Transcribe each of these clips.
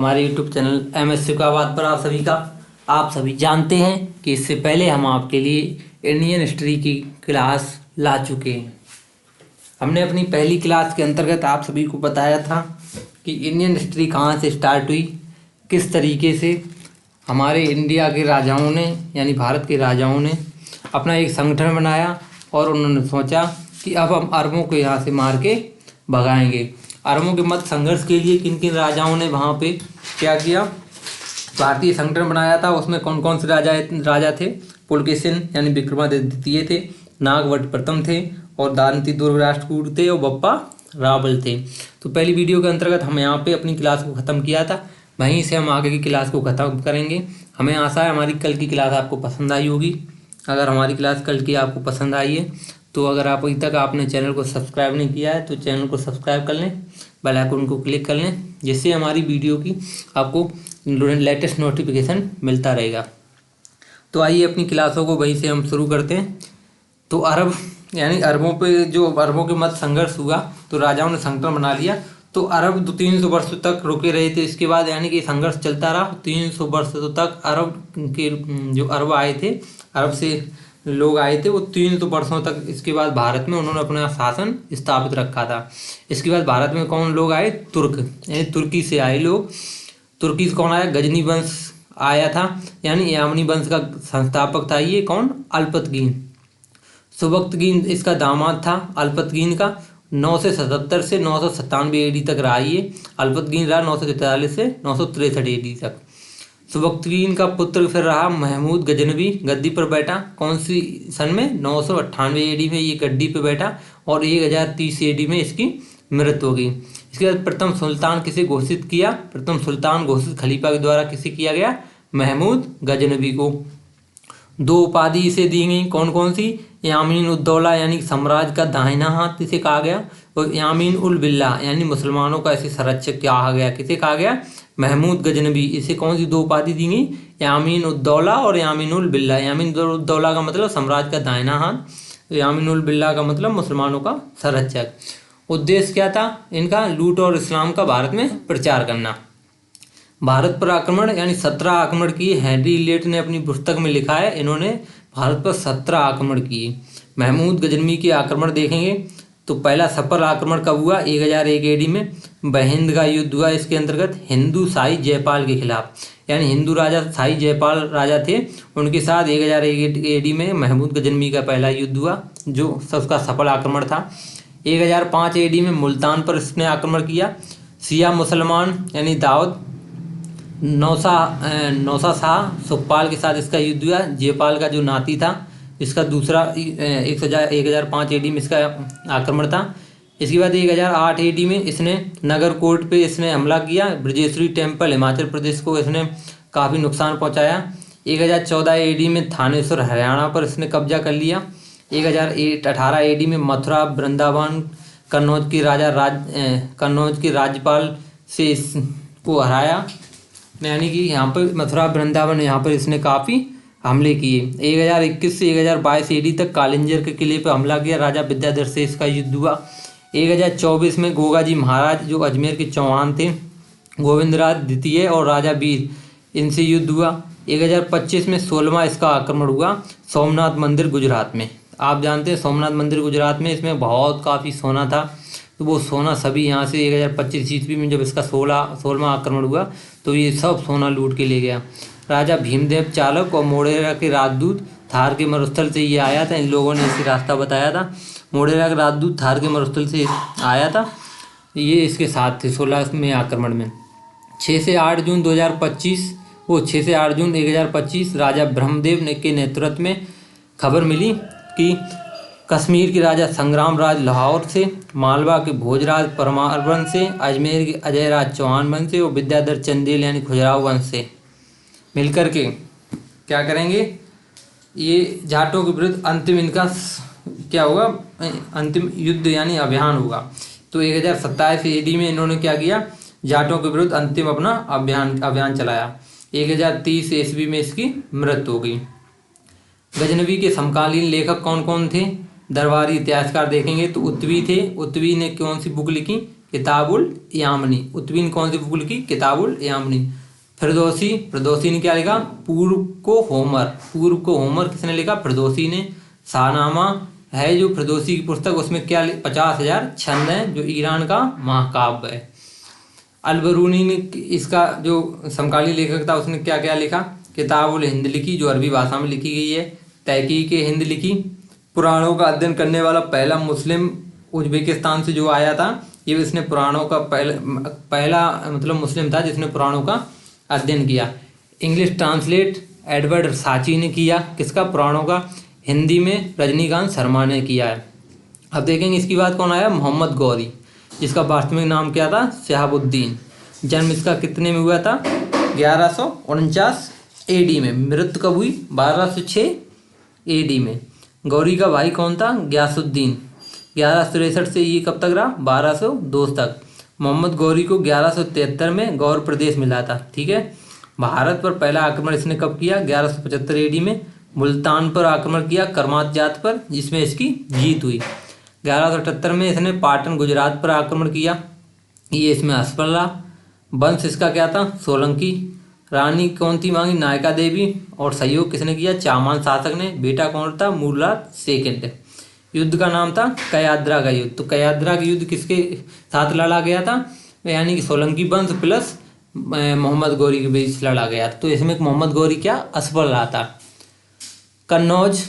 हमारे YouTube channel MSC का बात पर आप सभी जानते हैं कि इससे पहले हम आपके लिए इंडियन हिस्ट्री की क्लास ला चुके हैं। हमने अपनी पहली क्लास के अंतर्गत आप सभी को बताया था कि इंडियन हिस्ट्री कहाँ से स्टार्ट हुई, किस तरीके से हमारे इंडिया के राजाओं ने यानी भारत के राजाओं ने अपना एक संगठन बनाया और उन्होंने सोचा कि अब हम अरबों को यहाँ से मार के भगाएंगे। अरबों के मध्य संघर्ष के लिए किन किन राजाओं ने वहाँ पे क्या किया, भारतीय संगठन बनाया था। उसमें कौन कौन से राजा थे? पुलकेशिन यानी विक्रमादित्य द्वितीय थे, नागवट प्रथम थे और दांती दुर्ग राष्ट्रकूट थे और बप्पा रावल थे। तो पहली वीडियो के अंतर्गत हम यहाँ पे अपनी क्लास को ख़त्म किया था, वहीं से हम आगे की क्लास को ख़त्म करेंगे। हमें आशा है हमारी कल की क्लास आपको पसंद आई होगी। अगर हमारी क्लास कल की आपको पसंद आई है तो अगर आप अभी तक आपने चैनल को सब्सक्राइब नहीं किया है तो चैनल को सब्सक्राइब कर लें, बेल आइकन को क्लिक कर लें, जिससे हमारी वीडियो की आपको लेटेस्ट नोटिफिकेशन मिलता रहेगा। तो आइए अपनी क्लासों को वहीं से हम शुरू करते हैं। तो अरब यानी अरबों पे जो अरबों के मध्य संघर्ष हुआ तो राजाओं ने संगठन बना लिया। तो अरब 300 वर्षों तक रुके रहे थे। इसके बाद यानी कि संघर्ष चलता रहा 300 वर्षों तक। अरब के जो अरब आए थे, अरब से लोग आए थे, वो 300 वर्षों तक इसके बाद भारत में उन्होंने अपना शासन स्थापित रखा था। इसके बाद भारत में कौन लोग आए? तुर्क, यानी तुर्की से आए लोग। तुर्की से कौन आया? गजनी वंश आया था, यानी यामनी वंश का संस्थापक था ये कौन? अल्पतगीन। सुबक्तगीन इसका दामाद था अल्पतगीन का। 977 से 997 AD तक रहा ये। अल्पतगीन रहा 943 से 963 AD तक। सुबक्तगीन का पुत्र फिर रहा महमूद गजनवी, गद्दी पर बैठा। कौन सी सन में? 998 AD में ये गद्दी पर बैठा और 1030 AD में इसकी मृत्यु हो गई। इसके बाद प्रथम सुल्तान किसे घोषित किया? प्रथम सुल्तान घोषित खलीफा के द्वारा किसे किया गया? महमूद गजनवी को। 2 उपाधि इसे दी गई, कौन कौन सी? यामीन उद्दौला यानी साम्राज्य का दाहिना हाथ इसे कहा गया, और यामीन उल बिल्ला यानी मुसलमानों का ऐसे संरक्षक कहा गया। किसे कहा गया? महमूद गजनवी। इसे कौन सी 2 उपाधि दी गई? यामीन उद्दौला और यामीन उल बिल्ला। यामीन उद्दौला का मतलब साम्राज्य का दाहिना हाथ, तो यामीन उल बिल्ला का मतलब मुसलमानों का संरक्षक। उद्देश्य क्या था इनका? लूट और इस्लाम का भारत में प्रचार करना। भारत पर आक्रमण यानी 17 आक्रमण किए। हेनरी इलियट ने अपनी पुस्तक में लिखा है इन्होंने भारत पर 17 आक्रमण किए। महमूद गजनवी के आक्रमण देखेंगे तो पहला सफल आक्रमण कब हुआ? 1001 AD में बहिंद का युद्ध हुआ। इसके अंतर्गत हिंदू शाही जयपाल के खिलाफ, यानी हिंदू राजा शाही जयपाल राजा थे, उनके साथ 1001 AD में महमूद गजनवी का पहला युद्ध हुआ, जो उसका सफल आक्रमण था। 1005 AD में मुल्तान पर इसने आक्रमण किया। शिया मुसलमान यानी दाऊद नौसा शाह सुखपाल के साथ इसका युद्ध हुआ। जयपाल का जो नाती था, इसका दूसरा 1005 AD में इसका आक्रमण था। इसके बाद 1008 AD में इसने नगरकोट पे इसने हमला किया। ब्रजेश्वरी टेम्पल हिमाचल प्रदेश को इसने काफ़ी नुकसान पहुंचाया। 1014 AD में थानेश्वर हरियाणा पर इसने कब्जा कर लिया। 1018 AD में मथुरा वृंदावन कन्नौज के राज्यपाल से इसको हराया, यानी कि यहाँ पर मथुरा वृंदावन यहाँ पर इसने काफ़ी हमले किए। 1021 से 1022 AD तक कालिंजर के किले पर हमला किया। राजा विद्याधर से इसका युद्ध हुआ। 1024 में गोगाजी महाराज जो अजमेर के चौहान थे, गोविंदराज द्वितीय और राजा वीर, इनसे युद्ध हुआ। 1025 में 16वां इसका आक्रमण हुआ सोमनाथ मंदिर गुजरात में। आप जानते हैं सोमनाथ मंदिर गुजरात में इसमें बहुत काफ़ी सोना था, तो वो सोना सभी यहाँ से 1025 ईस्वी में जब इसका 16वां आक्रमण हुआ तो ये सब सोना लूट के ले गया। राजा भीमदेव चालक और मोढेरा के राजदूत थार के मरुस्थल से ये आया था। इन लोगों ने इसे रास्ता बताया था। मोढेरा का राजदूत थार के मरुस्थल से आया था, ये इसके साथ थे 16वें आक्रमण में। 6 से 8 जून 1025 राजा ब्रह्मदेव के नेतृत्व में खबर मिली कि कश्मीर के राजा संग्राम राज लाहौर से, मालवा के भोजराज परमार वंश से, अजमेर के अजय राज चौहान वंश से और विद्याधर चंदेल यानी खुजराव वंश से मिलकर के क्या करेंगे? ये जाटों के विरुद्ध अंतिम इनका क्या होगा? अंतिम युद्ध यानी अभियान होगा। तो 1027 AD में इन्होंने क्या किया? जाटों के विरुद्ध अंतिम अपना अभियान चलाया। 1030 ईस्वी में इसकी मृत्यु हो गई। गजनवी के समकालीन लेखक कौन कौन थे? दरबारी इतिहासकार देखेंगे तो उत्वी थे। उत्वी ने कौन सी बुक लिखी? किताबुल यामिनी। उत्तवीन कौन से बुक की? किताबुल यामिनी। फिरदौसी ने क्या लिखा? पूर्व को होमर किसने लिखा? फिरदौसी ने। शाहनामा है जो फिरदौसी की पुस्तक, उसमें क्या 50,000 छंद हैं, जो ईरान का महाकाव्य है। अलबरूनी ने इसका जो समकालीन लेखक था उसने क्या क्या लिखा? किताबुल हिंद लिखी, जो अरबी भाषा में लिखी गई है। तहकीक हिंद लिखी। पुराणों का अध्ययन करने वाला पहला मुस्लिम उज्बेकिस्तान से जो आया था, ये इसने पुराणों का पहला मतलब मुस्लिम था जिसने पुराणों का अध्ययन किया। इंग्लिश ट्रांसलेट एडवर्ड साची ने किया, किसका? पुराणों का। हिंदी में रजनीकांत शर्मा ने किया है। अब देखेंगे इसकी बात कौन आया? मोहम्मद गौरी, जिसका वास्तविक नाम क्या था? शहाबुद्दीन। जन्म इसका कितने में हुआ था? 1149 AD में। मृत्यु कब हुई? 1206 AD में। गौरी का भाई कौन था? गयासुद्दीन। 1163 से ये कब तक रहा? 1202 तक। मोहम्मद गौरी को 1173 में गौर प्रदेश मिला था। ठीक है। भारत पर पहला आक्रमण इसने कब किया? 1175 AD में। मुल्तान पर आक्रमण किया, कर्मात जात पर, जिसमें इसकी जीत हुई। 1178 में इसने पाटन गुजरात पर आक्रमण किया, ये इसमें असफल रहा। वंश इसका क्या था? सोलंकी। रानी कौन थी मांगी? नायका देवी। और सहयोग किसने किया? चामान शासक ने। बेटा कौन था? मूलराज सेकंड। युद्ध का नाम था कयाद्रा का युद्ध। तो कयाद्रा का युद्ध किसके साथ लड़ा गया था? यानी कि सोलंकी वंश प्लस मोहम्मद गौरी के बीच लड़ा गया। तो इसमें मोहम्मद गौरी क्या? असफल रहा था। कन्नौज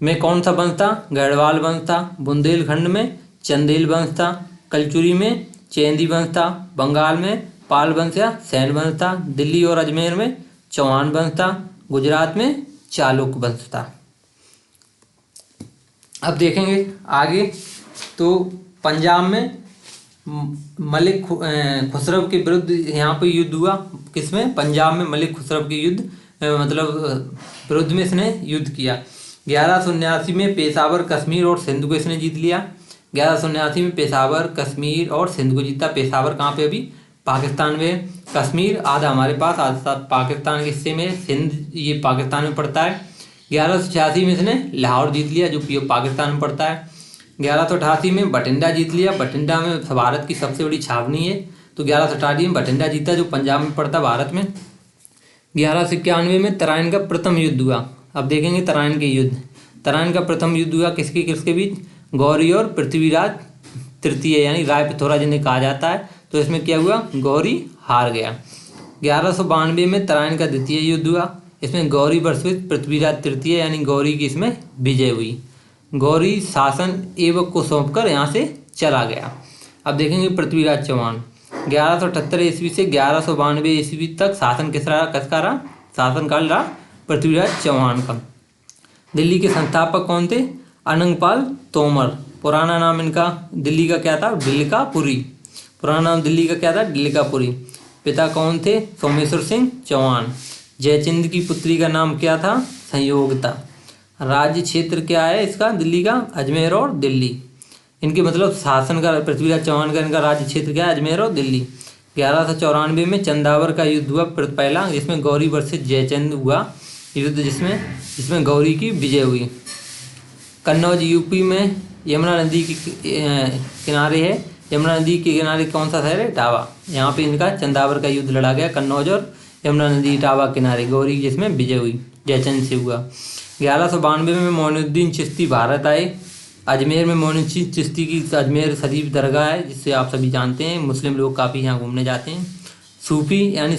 में कौन सा वंश था? गढ़वाल वंश था। बुंदेलखंड में चंदेल वंश था। कलचुरी में चेंदी वंश था। बंगाल में पाल वंश या सैन वंश था। दिल्ली और अजमेर में चौहान वंश था। गुजरात में चालुक्य वंश था। अब देखेंगे आगे, तो पंजाब में मलिक खुसरव के विरुद्ध यहाँ पर युद्ध हुआ। किसमें? पंजाब में मलिक खुसरव के युद्ध मतलब विरुद्ध में इसने युद्ध किया। 1179 में पेशावर, कश्मीर और सिंध को इसने जीत लिया। 1179 में पेशावर, कश्मीर और सिंध को जीता। पेशावर कहाँ पे? अभी पाकिस्तान में। कश्मीर आधा हमारे पास, आधा पाकिस्तान के हिस्से में। सिंध ये पाकिस्तान में पड़ता है। 1186 में इसने लाहौर जीत लिया, जो पाकिस्तान में पड़ता है। 1188 में बठिंडा जीत लिया। बठिंडा में भारत की सबसे बड़ी छावनी है, तो 1188 में बठिंडा जीता, जो पंजाब में पड़ता भारत में। 1191 में तराइन का प्रथम युद्ध हुआ। अब देखेंगे तराइन के युद्ध। तराइन का प्रथम युद्ध हुआ किसके बीच? गौरी और पृथ्वीराज तृतीय, यानी राय पिथौरा जिन्हें कहा जाता है। तो इसमें क्या हुआ? गौरी हार गया। 1192 में तराइन का द्वितीय युद्ध हुआ। इसमें गौरी वर्सेस पृथ्वीराज तृतीय, यानी गौरी की इसमें विजय हुई। गौरी शासन एवक को सौंपकर यहाँ से चला गया। अब देखेंगे पृथ्वीराज चौहान। 1178 ईस्वी से 1192 ईस्वी तक शासन किसका रहा? शासनकाल रहा पृथ्वीराज चौहान का। दिल्ली के संस्थापक कौन थे? अनंगपाल तोमर। पुराना नाम इनका दिल्ली का क्या था? डिल्कापुरी। पुराना नाम दिल्ली का क्या था? डिल्कापुरी। पिता कौन थे? सोमेश्वर सिंह चौहान। जयचंद की पुत्री का नाम क्या था? संयोगता। राज्य क्षेत्र क्या है इसका दिल्ली का? अजमेर और दिल्ली। इनके मतलब शासन का पृथ्वीराज चौहान का इनका राज्य क्षेत्र क्या है? अजमेर और दिल्ली। 1194 में चंदावर का युद्ध हुआ पहला, जिसमें गौरी वर्सेस जयचंद हुआ युद्ध, जिसमें गौरी की विजय हुई। कन्नौज यूपी में यमुना नदी के किनारे है। यमुना नदी के किनारे कौन सा शहर है? इटावा। यहाँ पे इनका चंदावर का युद्ध लड़ा गया, कन्नौज और यमुना नदी इटावा किनारे। गौरी जिसमें विजय हुई जयचंद से हुआ। 1192 में मोइनुद्दीन चिश्ती भारत आए। अजमेर में मोइनुद्दीन चिश्ती की अजमेर शरीफ दरगाह है, जिससे आप सभी जानते हैं। मुस्लिम लोग काफ़ी यहाँ घूमने जाते हैं। सूफी यानी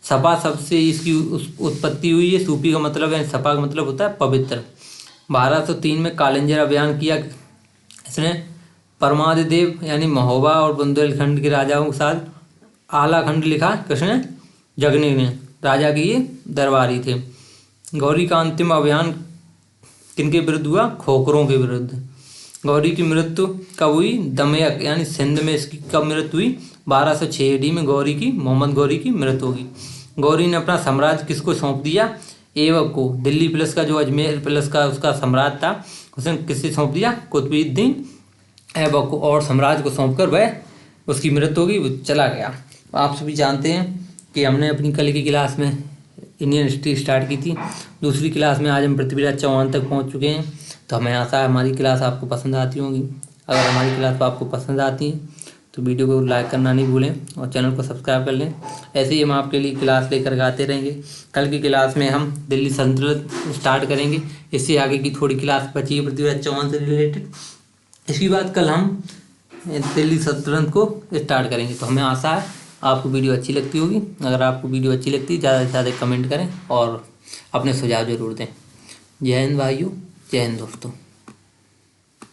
सपा शब्द से इसकी उत्पत्ति हुई है। सूफी का मतलब है, सपा का मतलब होता है पवित्र। 1203 में कालिंजर अभियान किया इसने। परमादिदेव यानी महोबा और बुंदेलखंड के राजाओं के साथ आला खंड लिखा किसने? जगनी ने। राजा के ये दरबारी थे। गौरी का अंतिम अभियान किनके विरुद्ध हुआ? खोखरों के विरुद्ध। गौरी की मृत्यु कब हुई? दमयक यानी सिंध में इसकी कब मृत्यु हुई? 1206 AD में गौरी की, मोहम्मद गौरी की मृत्यु होगी। गौरी ने अपना साम्राज्य किसको सौंप दिया? ऐबक को। दिल्ली प्लस का जो अजमेर प्लस का उसका सम्राट था, उसने किससे सौंप दिया? कुतुबुद्दीन ऐबक को। और साम्राज्य को सौंपकर वह उसकी मृत्यु होगी, वो चला गया। आप सभी जानते हैं कि हमने अपनी कल की क्लास में इंडियन हिस्ट्री स्टार्ट की थी। दूसरी क्लास में आज हम पृथ्वीराज चौहान तक पहुंच चुके हैं। तो हमें आशा है हमारी क्लास आपको पसंद आती होंगी। अगर हमारी क्लास आपको पसंद आती है तो वीडियो को लाइक करना नहीं भूलें और चैनल को सब्सक्राइब कर लें। ऐसे ही हम आपके लिए क्लास लेकर आते रहेंगे। कल की क्लास में हम दिल्ली सल्तनत स्टार्ट करेंगे। इससे आगे की थोड़ी क्लास बची है पृथ्वीराज चौहान से रिलेटेड। इसके बाद कल हम दिल्ली सल्तनत को स्टार्ट करेंगे। तो हमें आशा है आपको वीडियो अच्छी लगती होगी। अगर आपको वीडियो अच्छी लगती है ज़्यादा से ज़्यादा कमेंट करें और अपने सुझाव जरूर दें। जय हिंद भाइयों, जय हिंद दोस्तों।